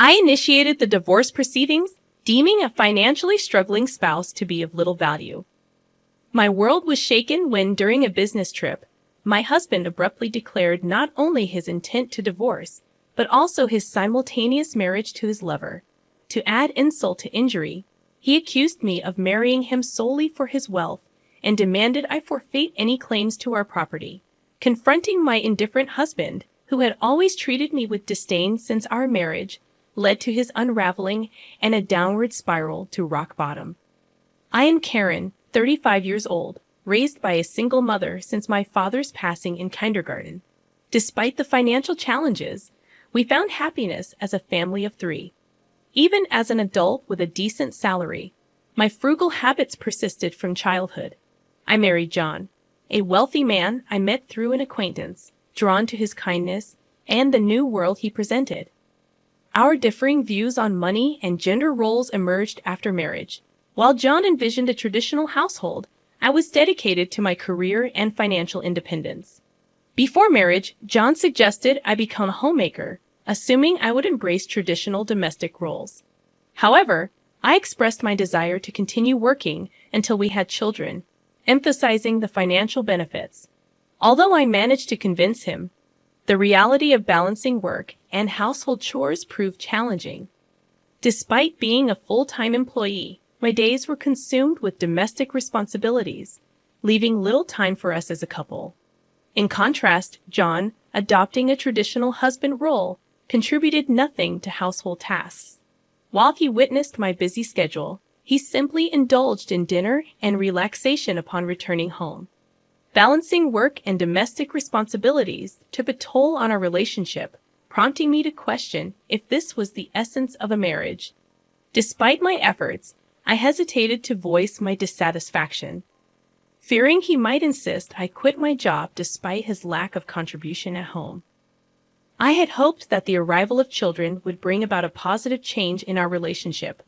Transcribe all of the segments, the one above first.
I initiated the divorce proceedings, deeming a financially struggling spouse to be of little value. My world was shaken when, during a business trip, my husband abruptly declared not only his intent to divorce, but also his simultaneous marriage to his lover. To add insult to injury, he accused me of marrying him solely for his wealth and demanded I forfeit any claims to our property. Confronting my indifferent husband, who had always treated me with disdain since our marriage, led to his unraveling and a downward spiral to rock bottom. I am Karen, 35 years old, raised by a single mother since my father's passing in kindergarten. Despite the financial challenges, we found happiness as a family of 3. Even as an adult with a decent salary, my frugal habits persisted from childhood. I married John, a wealthy man I met through an acquaintance, drawn to his kindness and the new world he presented. Our differing views on money and gender roles emerged after marriage. While John envisioned a traditional household, I was dedicated to my career and financial independence. Before marriage, John suggested I become a homemaker, assuming I would embrace traditional domestic roles. However, I expressed my desire to continue working until we had children, emphasizing the financial benefits. Although I managed to convince him, the reality of balancing work and household chores proved challenging. Despite being a full-time employee, my days were consumed with domestic responsibilities, leaving little time for us as a couple. In contrast, John, adopting a traditional husband role, contributed nothing to household tasks. While he witnessed my busy schedule, he simply indulged in dinner and relaxation upon returning home. Balancing work and domestic responsibilities took a toll on our relationship, prompting me to question if this was the essence of a marriage. Despite my efforts, I hesitated to voice my dissatisfaction. Fearing he might insist I quit my job despite his lack of contribution at home. I had hoped that the arrival of children would bring about a positive change in our relationship.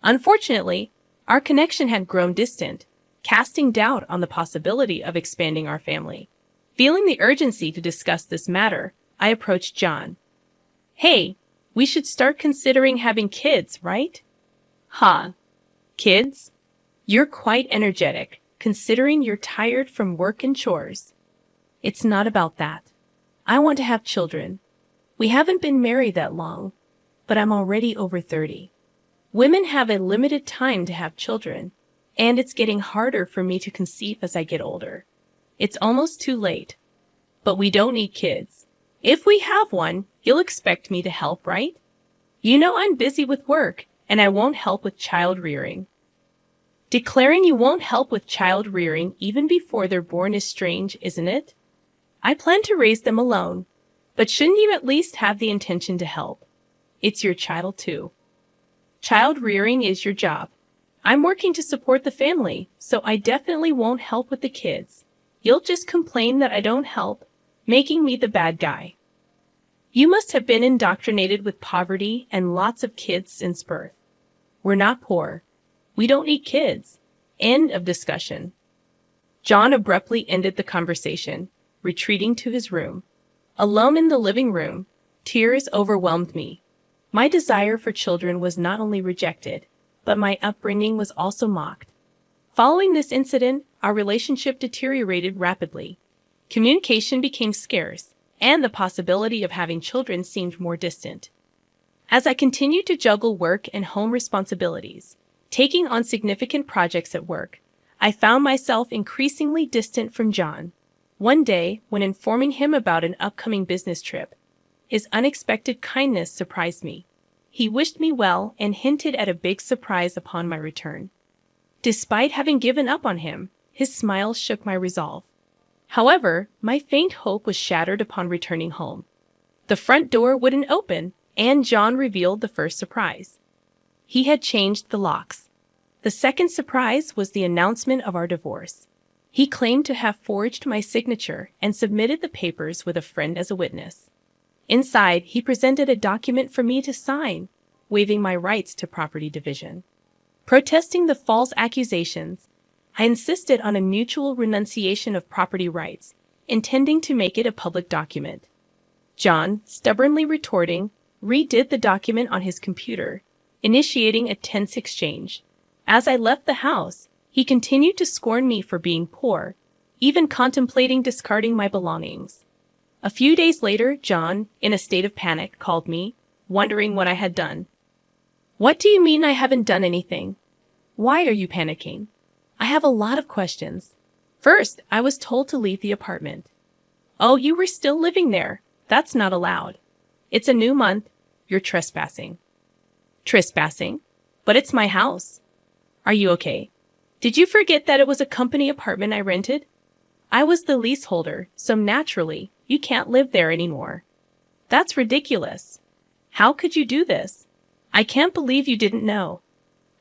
Unfortunately, our connection had grown distant, casting doubt on the possibility of expanding our family. Feeling the urgency to discuss this matter, I approached John. "Hey, we should start considering having kids, right?" "Huh? Kids? You're quite energetic, considering you're tired from work and chores." "It's not about that. I want to have children. We haven't been married that long, but I'm already over 30. Women have a limited time to have children, and it's getting harder for me to conceive as I get older. It's almost too late. But we don't need kids. If we have one, you'll expect me to help, right? You know I'm busy with work, and I won't help with child rearing." Declaring you won't help with child rearing even before they're born is strange, isn't it? I plan to raise them alone, but shouldn't you at least have the intention to help? It's your child too. Child rearing is your job. I'm working to support the family, so I definitely won't help with the kids. You'll just complain that I don't help, making me the bad guy. You must have been indoctrinated with poverty and lots of kids since birth. We're not poor. We don't need kids. End of discussion. John abruptly ended the conversation, retreating to his room. Alone in the living room, tears overwhelmed me. My desire for children was not only rejected, but my upbringing was also mocked. Following this incident, our relationship deteriorated rapidly. Communication became scarce, and the possibility of having children seemed more distant. As I continued to juggle work and home responsibilities, taking on significant projects at work, I found myself increasingly distant from John. One day, when informing him about an upcoming business trip, his unexpected kindness surprised me. He wished me well and hinted at a big surprise upon my return. Despite having given up on him, his smile shook my resolve. However, my faint hope was shattered upon returning home. The front door wouldn't open, and John revealed the first surprise. He had changed the locks. The second surprise was the announcement of our divorce. He claimed to have forged my signature and submitted the papers with a friend as a witness. Inside, he presented a document for me to sign, waiving my rights to property division. Protesting the false accusations, I insisted on a mutual renunciation of property rights, intending to make it a public document. John, stubbornly retorting, redid the document on his computer, initiating a tense exchange. As I left the house, he continued to scorn me for being poor, even contemplating discarding my belongings. A few days later, John, in a state of panic, called me, wondering what I had done. "What do you mean I haven't done anything? Why are you panicking?" "I have a lot of questions. First, I was told to leave the apartment." "Oh, you were still living there. That's not allowed. It's a new month. You're trespassing." "Trespassing? But it's my house." "Are you okay? Did you forget that it was a company apartment I rented? I was the leaseholder, so naturally, you can't live there anymore." "That's ridiculous. How could you do this? I can't believe you didn't know.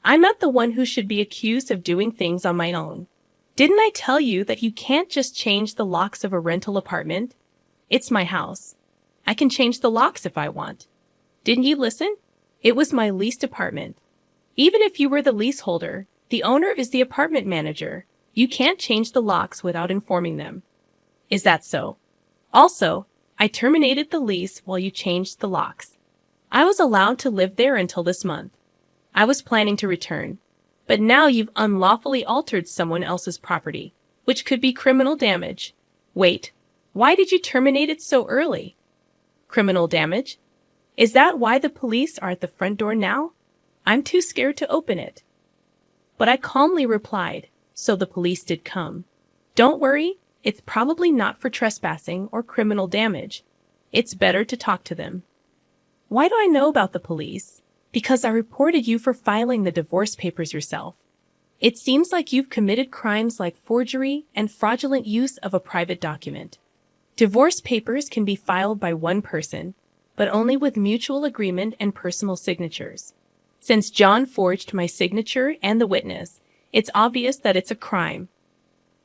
I'm not the one who should be accused of doing things on my own. Didn't I tell you that you can't just change the locks of a rental apartment? It's my house. I can change the locks if I want. Didn't you listen? It was my leased apartment. Even if you were the leaseholder, the owner is the apartment manager. You can't change the locks without informing them." "Is that so? Also, I terminated the lease while you changed the locks. I was allowed to live there until this month. I was planning to return. But now you've unlawfully altered someone else's property, which could be criminal damage." "Wait, why did you terminate it so early?" "Criminal damage? Is that why the police are at the front door now? I'm too scared to open it." But I calmly replied, "So the police did come. Don't worry, it's probably not for trespassing or criminal damage. It's better to talk to them." "Why do I know about the police?" "Because I reported you for filing the divorce papers yourself. It seems like you've committed crimes like forgery and fraudulent use of a private document. Divorce papers can be filed by one person, but only with mutual agreement and personal signatures. Since John forged my signature and the witness, it's obvious that it's a crime."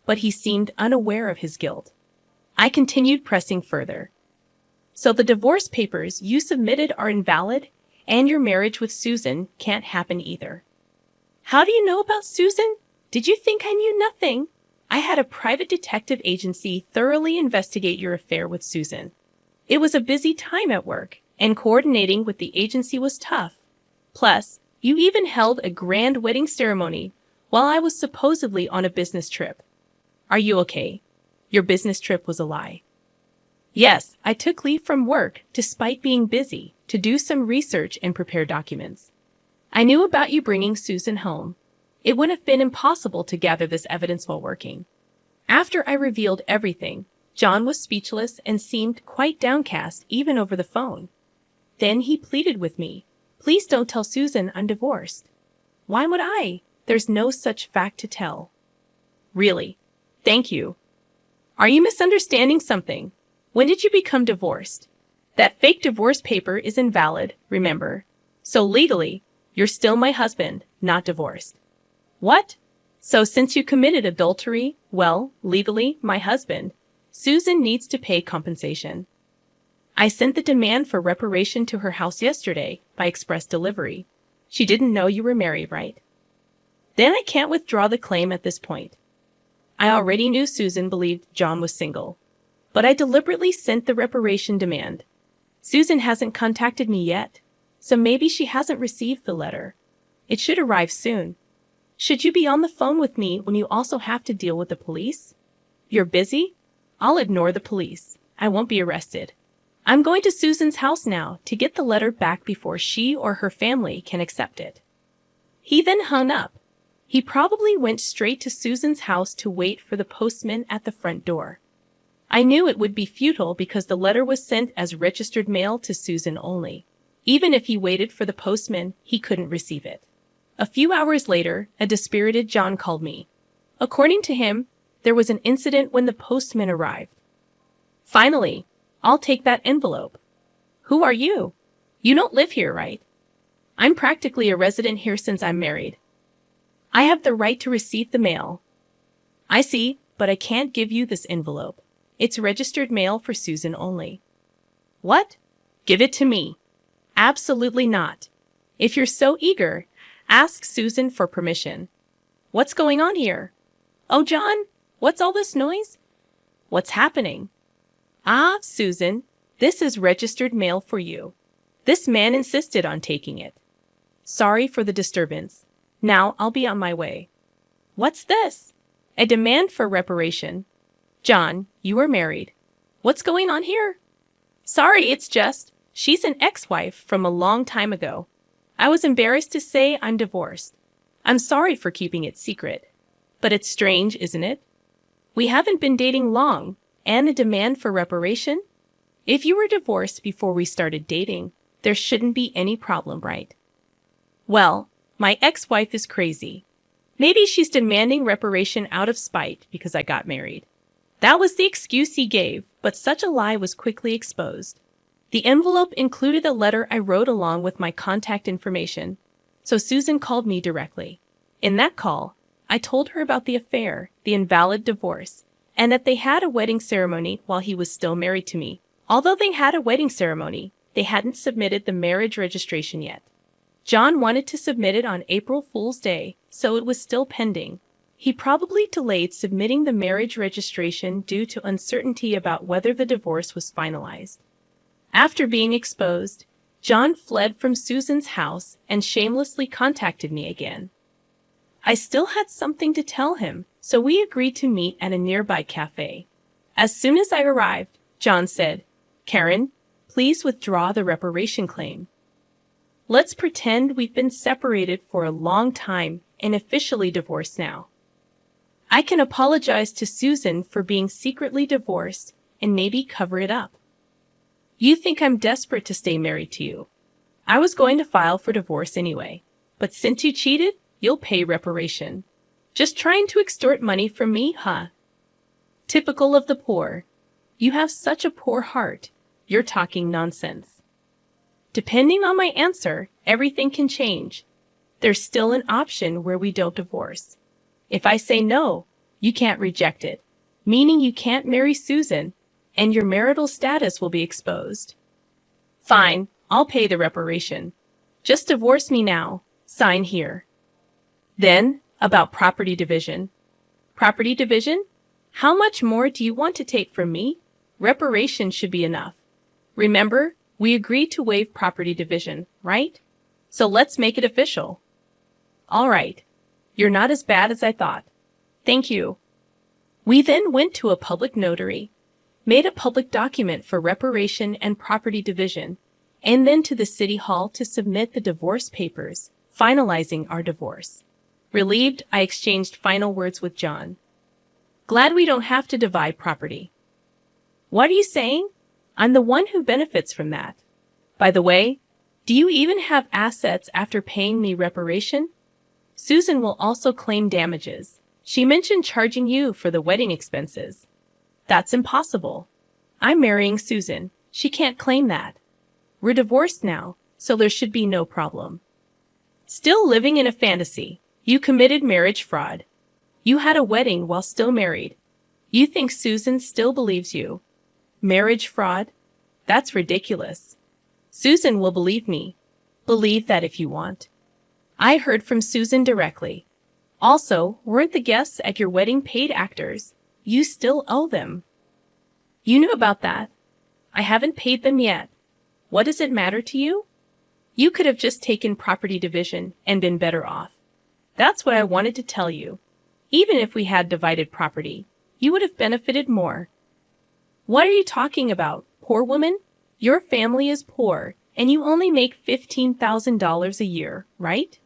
But he seemed unaware of his guilt. I continued pressing further. "So the divorce papers you submitted are invalid, and your marriage with Susan can't happen either." "How do you know about Susan? Did you think I knew nothing? I had a private detective agency thoroughly investigate your affair with Susan. It was a busy time at work, and coordinating with the agency was tough. Plus, you even held a grand wedding ceremony while I was supposedly on a business trip. Are you okay? Your business trip was a lie." "Yes, I took leave from work, despite being busy, to do some research and prepare documents. I knew about you bringing Susan home. It would have been impossible to gather this evidence while working." After I revealed everything, John was speechless and seemed quite downcast even over the phone. Then he pleaded with me, "Please don't tell Susan I'm divorced." "Why would I? There's no such fact to tell." "Really? Thank you. Are you misunderstanding something? When did you become divorced? That fake divorce paper is invalid, remember. So legally, you're still my husband, not divorced." "What? So since you committed adultery, well, legally, my husband, Susan needs to pay compensation. I sent the demand for reparation to her house yesterday by express delivery. She didn't know you were married, right? Then I can't withdraw the claim at this point. I already knew Susan believed John was single, but I deliberately sent the reparation demand. Susan hasn't contacted me yet, so maybe she hasn't received the letter. It should arrive soon. Should you be on the phone with me when you also have to deal with the police? You're busy? I'll ignore the police. I won't be arrested. I'm going to Susan's house now to get the letter back before she or her family can accept it." He then hung up. He probably went straight to Susan's house to wait for the postman at the front door. I knew it would be futile because the letter was sent as registered mail to Susan only. Even if he waited for the postman, he couldn't receive it. A few hours later, a dispirited John called me. According to him, there was an incident when the postman arrived. "Finally, I'll take that envelope." "Who are you? You don't live here, right?" "I'm practically a resident here since I'm married. I have the right to receive the mail." "I see, but I can't give you this envelope. It's registered mail for Susan only." "What? Give it to me." "Absolutely not. If you're so eager, ask Susan for permission." "What's going on here?" "Oh, John, what's all this noise?" "What's happening?" "Ah, Susan, this is registered mail for you. This man insisted on taking it. Sorry for the disturbance. Now I'll be on my way. What's this? A demand for reparation. John, you are married. What's going on here? Sorry, it's just, she's an ex-wife from a long time ago. I was embarrassed to say I'm divorced. I'm sorry for keeping it secret. But it's strange, isn't it? We haven't been dating long, and a demand for reparation? If you were divorced before we started dating, there shouldn't be any problem, right? Well, my ex-wife is crazy. Maybe she's demanding reparation out of spite because I got married. That was the excuse he gave, but such a lie was quickly exposed. The envelope included a letter I wrote along with my contact information, so Susan called me directly. In that call, I told her about the affair, the invalid divorce, and that they had a wedding ceremony while he was still married to me. Although they had a wedding ceremony, they hadn't submitted the marriage registration yet. John wanted to submit it on April Fool's Day, so it was still pending. He probably delayed submitting the marriage registration due to uncertainty about whether the divorce was finalized. After being exposed, John fled from Susan's house and shamelessly contacted me again. I still had something to tell him, so we agreed to meet at a nearby cafe. As soon as I arrived, John said, "Karen, please withdraw the reparation claim. Let's pretend we've been separated for a long time and officially divorced now. I can apologize to Susan for being secretly divorced and maybe cover it up. You think I'm desperate to stay married to you. I was going to file for divorce anyway, but since you cheated, you'll pay reparation. Just trying to extort money from me, huh? Typical of the poor. You have such a poor heart. You're talking nonsense. Depending on my answer, everything can change. There's still an option where we don't divorce. If I say no, you can't reject it, meaning you can't marry Susan, and your marital status will be exposed. Fine, I'll pay the reparation. Just divorce me now. Sign here." Then, about property division. Property division? How much more do you want to take from me? Reparation should be enough. Remember, we agreed to waive property division, right? So let's make it official. All right. You're not as bad as I thought. Thank you. We then went to a public notary, made a public document for reparation and property division, and then to the city hall to submit the divorce papers, finalizing our divorce. Relieved, I exchanged final words with John. Glad we don't have to divide property. What are you saying? I'm the one who benefits from that. By the way, do you even have assets after paying me reparation? Susan will also claim damages. She mentioned charging you for the wedding expenses. That's impossible. I'm marrying Susan. She can't claim that. We're divorced now, so there should be no problem. Still living in a fantasy. You committed marriage fraud. You had a wedding while still married. You think Susan still believes you. Marriage fraud? That's ridiculous. Susan will believe me. Believe that if you want. I heard from Susan directly. Also, weren't the guests at your wedding paid actors? You still owe them. You knew about that. I haven't paid them yet. What does it matter to you? You could have just taken property division and been better off. That's what I wanted to tell you. Even if we had divided property, you would have benefited more. What are you talking about, poor woman? Your family is poor, and you only make $15,000 a year, right?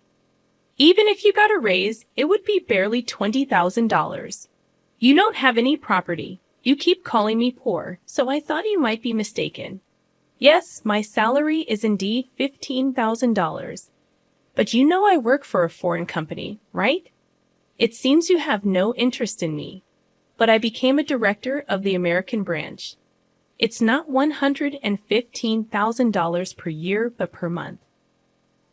Even if you got a raise, it would be barely $20,000. You don't have any property. You keep calling me poor, so I thought you might be mistaken. Yes, my salary is indeed $15,000. But you know I work for a foreign company, right? It seems you have no interest in me. But I became a director of the American branch. It's not $115,000 per year, but per month.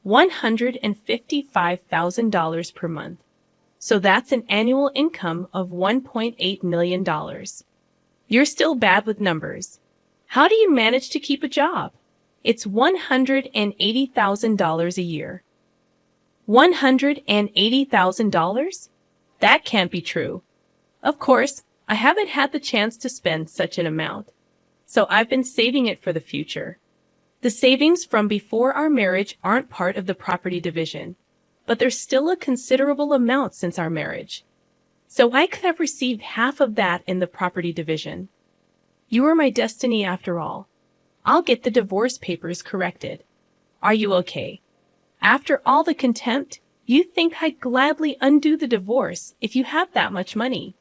$155,000 per month. So that's an annual income of $1.8 million. You're still bad with numbers. How do you manage to keep a job? It's $180,000 a year. $180,000? That can't be true. Of course, I haven't had the chance to spend such an amount, so I've been saving it for the future. The savings from before our marriage aren't part of the property division, but there's still a considerable amount since our marriage. So I could have received half of that in the property division. You are my destiny after all. I'll get the divorce papers corrected. Are you okay? After all the contempt, you think I'd gladly undo the divorce if you have that much money.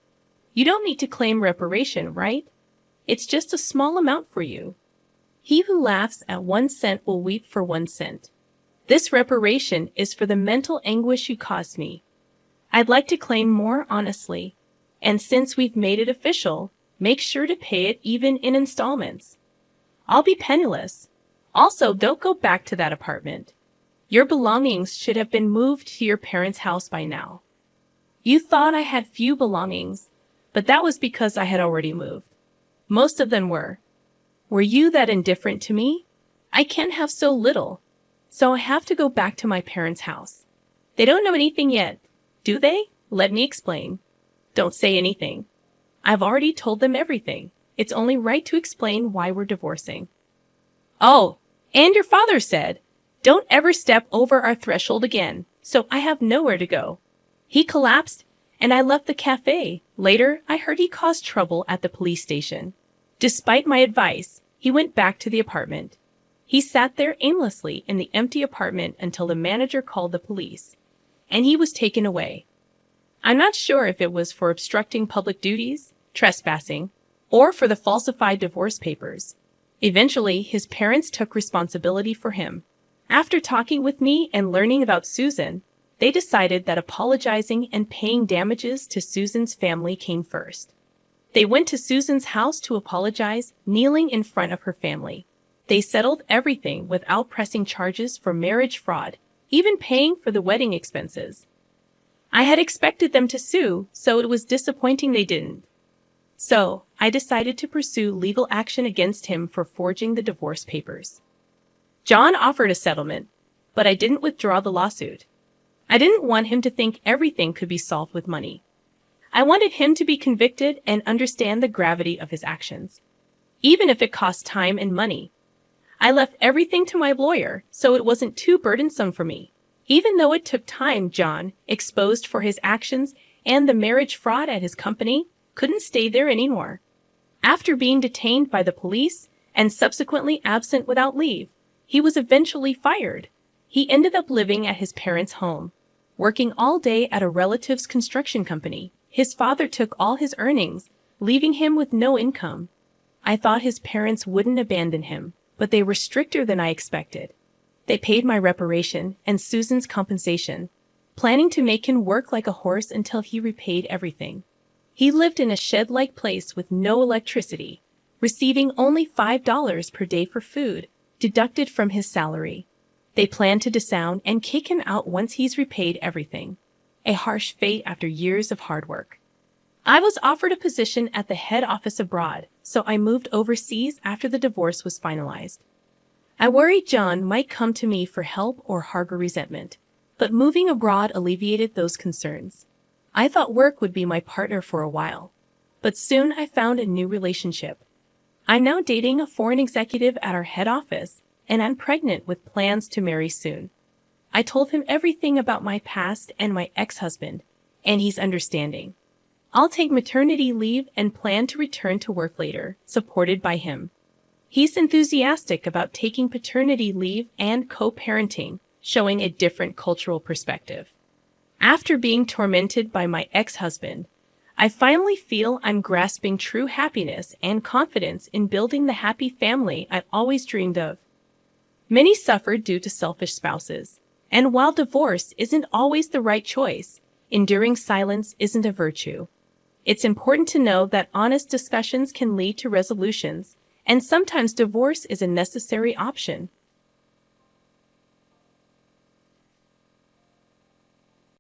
You don't need to claim reparation, right? It's just a small amount for you. He who laughs at 1 cent will weep for 1 cent. This reparation is for the mental anguish you caused me. I'd like to claim more honestly, and since we've made it official, make sure to pay it even in installments. I'll be penniless. Also, don't go back to that apartment. Your belongings should have been moved to your parents' house by now. You thought I had few belongings, but that was because I had already moved. Most of them were. Were you that indifferent to me? I can't have so little, so I have to go back to my parents' house. They don't know anything yet, do they? Let me explain. Don't say anything. I've already told them everything. It's only right to explain why we're divorcing. Oh, and your father said, don't ever step over our threshold again, so I have nowhere to go. He collapsed, and I left the cafe. Later, I heard he caused trouble at the police station. Despite my advice, he went back to the apartment. He sat there aimlessly in the empty apartment until the manager called the police, and he was taken away. I'm not sure if it was for obstructing public duties, trespassing, or for the falsified divorce papers. Eventually, his parents took responsibility for him. After talking with me and learning about Susan, they decided that apologizing and paying damages to Susan's family came first. They went to Susan's house to apologize, kneeling in front of her family. They settled everything without pressing charges for marriage fraud, even paying for the wedding expenses. I had expected them to sue, so it was disappointing they didn't. So, I decided to pursue legal action against him for forging the divorce papers. John offered a settlement, but I didn't withdraw the lawsuit. I didn't want him to think everything could be solved with money. I wanted him to be convicted and understand the gravity of his actions, even if it cost time and money. I left everything to my lawyer, so it wasn't too burdensome for me. Even though it took time, John, exposed for his actions and the marriage fraud at his company, couldn't stay there anymore. After being detained by the police and subsequently absent without leave, he was eventually fired. He ended up living at his parents' home, working all day at a relative's construction company. His father took all his earnings, leaving him with no income. I thought his parents wouldn't abandon him, but they were stricter than I expected. They paid my reparation and Susan's compensation, planning to make him work like a horse until he repaid everything. He lived in a shed-like place with no electricity, receiving only $5 per day for food, deducted from his salary. They plan to disown and kick him out once he's repaid everything. A harsh fate after years of hard work. I was offered a position at the head office abroad, so I moved overseas after the divorce was finalized. I worried John might come to me for help or harbor resentment, but moving abroad alleviated those concerns. I thought work would be my partner for a while, but soon I found a new relationship. I'm now dating a foreign executive at our head office, and I'm pregnant with plans to marry soon. I told him everything about my past and my ex-husband, and he's understanding. I'll take maternity leave and plan to return to work later, supported by him. He's enthusiastic about taking paternity leave and co-parenting, showing a different cultural perspective. After being tormented by my ex-husband, I finally feel I'm grasping true happiness and confidence in building the happy family I've always dreamed of. Many suffer due to selfish spouses, and while divorce isn't always the right choice, enduring silence isn't a virtue. It's important to know that honest discussions can lead to resolutions, and sometimes divorce is a necessary option.